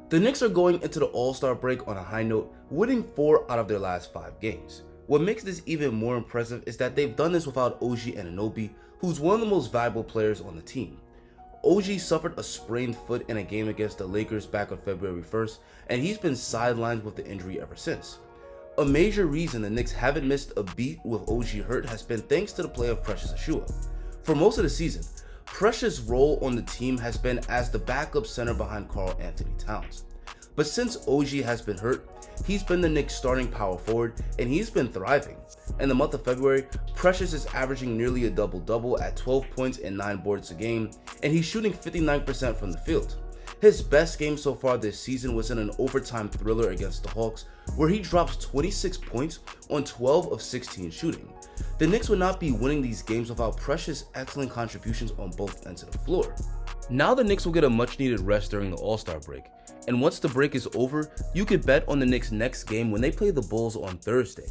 The Knicks are going into the All-Star break on a high note, winning 4 out of their last 5 games. What makes this even more impressive is that they've done this without OG Anunoby, who's one of the most valuable players on the team. OG suffered a sprained foot in a game against the Lakers back on February 1st, and he's been sidelined with the injury ever since. A major reason the Knicks haven't missed a beat with OG hurt has been thanks to the play of Precious Achiuwa. For most of the season, Precious' role on the team has been as the backup center behind Karl Anthony Towns. But since OG has been hurt, he's been the Knicks' starting power forward, and he's been thriving. In the month of February, Precious is averaging nearly a double-double at 12 points and 9 boards a game, and he's shooting 59% from the field. His best game so far this season was in an overtime thriller against the Hawks, where he drops 26 points on 12 of 16 shooting. The Knicks would not be winning these games without Precious' excellent contributions on both ends of the floor. Now the Knicks will get a much needed rest during the All-Star break, and once the break is over, you could bet on the Knicks' next game when they play the Bulls on Thursday.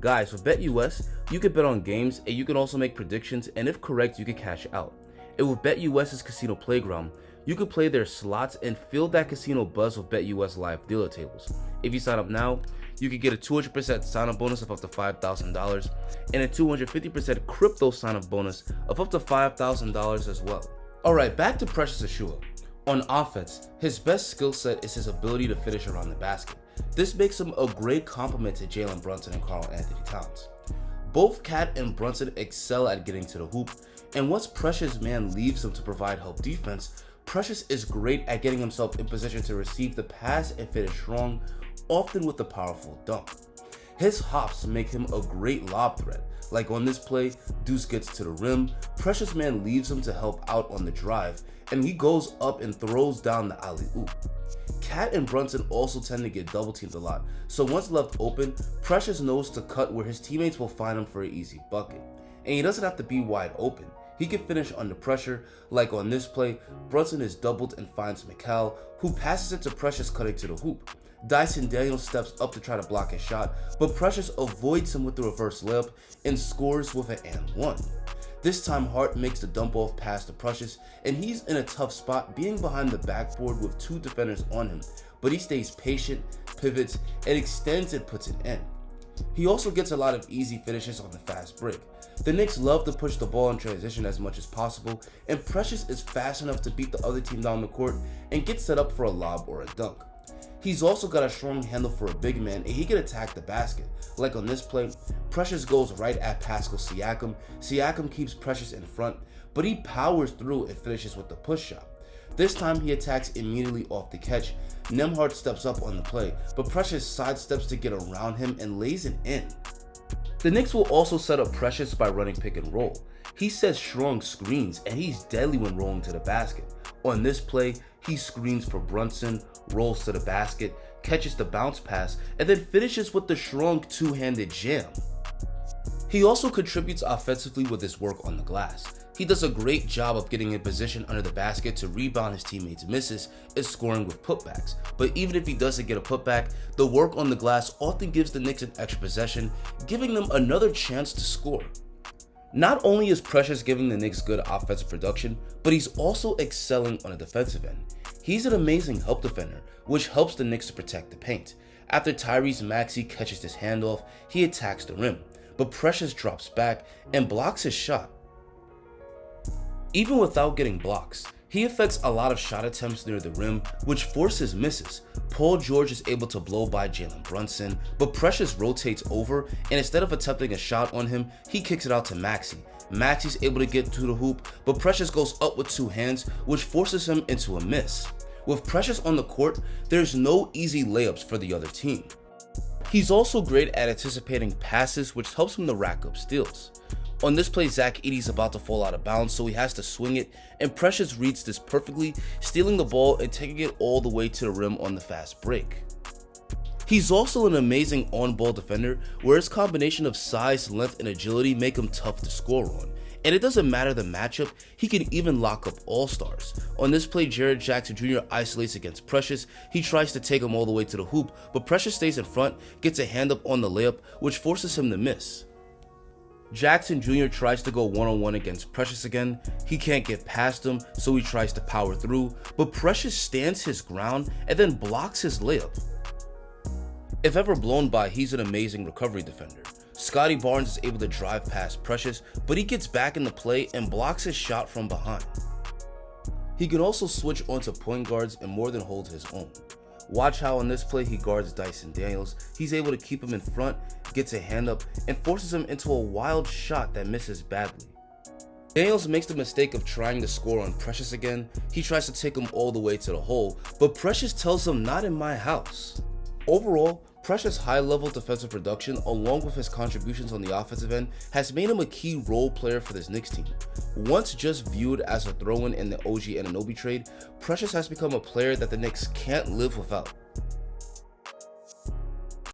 Guys, with BetUS, you could bet on games, and you can also make predictions, and if correct, you could cash out. And with BetUS's Casino Playground, you could play their slots and feel that casino buzz with BetUS live dealer tables. If you sign up now, you could get a 200% sign-up bonus of up to $5,000 and a 250% crypto sign-up bonus of up to $5,000 as well. Alright, back to Precious Achiuwa. On offense, his best skill set is his ability to finish around the basket. This makes him a great complement to Jalen Brunson and Karl Anthony Towns. Both Cat and Brunson excel at getting to the hoop, and once Precious' man leaves him to provide help defense, Precious is great at getting himself in position to receive the pass and finish strong, often with a powerful dunk. His hops make him a great lob threat. Like on this play, Deuce gets to the rim, Precious man leaves him to help out on the drive, and he goes up and throws down the alley-oop. Cat and Brunson also tend to get double teamed a lot, so once left open, Precious knows to cut where his teammates will find him for an easy bucket. And he doesn't have to be wide open. He can finish under pressure. Like on this play, Brunson is doubled and finds McCall, who passes it to Precious cutting to the hoop. Dyson Daniels steps up to try to block his shot, but Precious avoids him with the reverse layup and scores with an and one. This time Hart makes the dump off pass to Precious, and he's in a tough spot being behind the backboard with 2 defenders on him, but he stays patient, pivots, and extends and puts it in. He also gets a lot of easy finishes on the fast break. The Knicks love to push the ball in transition as much as possible, and Precious is fast enough to beat the other team down the court and get set up for a lob or a dunk. He's also got a strong handle for a big man, and he can attack the basket. Like on this play, Precious goes right at Pascal Siakam. Siakam keeps Precious in front, but he powers through and finishes with the push shot. This time he attacks immediately off the catch. Nembhard steps up on the play, but Precious sidesteps to get around him and lays it in. The Knicks will also set up Precious by running pick and roll. He sets strong screens, and he's deadly when rolling to the basket. On this play, he screens for Brunson, rolls to the basket, catches the bounce pass, and then finishes with the strong two-handed jam. He also contributes offensively with his work on the glass. He does a great job of getting in position under the basket to rebound his teammates' misses and scoring with putbacks. But even if he doesn't get a putback, the work on the glass often gives the Knicks an extra possession, giving them another chance to score. Not only is Precious giving the Knicks good offensive production, but he's also excelling on the defensive end. He's an amazing help defender, which helps the Knicks to protect the paint. After Tyrese Maxey catches his handoff, he attacks the rim, but Precious drops back and blocks his shot. Even without getting blocks, he affects a lot of shot attempts near the rim, which forces misses. Paul George is able to blow by Jalen Brunson, but Precious rotates over, and instead of attempting a shot on him, he kicks it out to Maxey. Maxey's able to get to the hoop, but Precious goes up with 2 hands, which forces him into a miss. With Precious on the court, there's no easy layups for the other team. He's also great at anticipating passes, which helps him to rack up steals. On this play, Zach Edey's about to fall out of bounds, so he has to swing it, and Precious reads this perfectly, stealing the ball and taking it all the way to the rim on the fast break. He's also an amazing on-ball defender, where his combination of size, length, and agility make him tough to score on. And it doesn't matter the matchup, he can even lock up all-stars. On this play, Jared Jackson Jr. isolates against Precious. He tries to take him all the way to the hoop, but Precious stays in front, gets a hand up on the layup, which forces him to miss. Jackson Jr. tries to go one-on-one against Precious again. He can't get past him, so he tries to power through, but Precious stands his ground and then blocks his layup. If ever blown by, he's an amazing recovery defender. Scotty Barnes is able to drive past Precious, but he gets back in the play and blocks his shot from behind. He can also switch onto point guards and more than hold his own. Watch how on this play he guards Dyson Daniels. He's able to keep him in front, gets a hand up, and forces him into a wild shot that misses badly. Daniels makes the mistake of trying to score on Precious again. He tries to take him all the way to the hole, but Precious tells him not in my house. Overall, Precious' high-level defensive production, along with his contributions on the offensive end, has made him a key role player for this Knicks team. Once just viewed as a throw-in the OG Anunoby trade, Precious has become a player that the Knicks can't live without.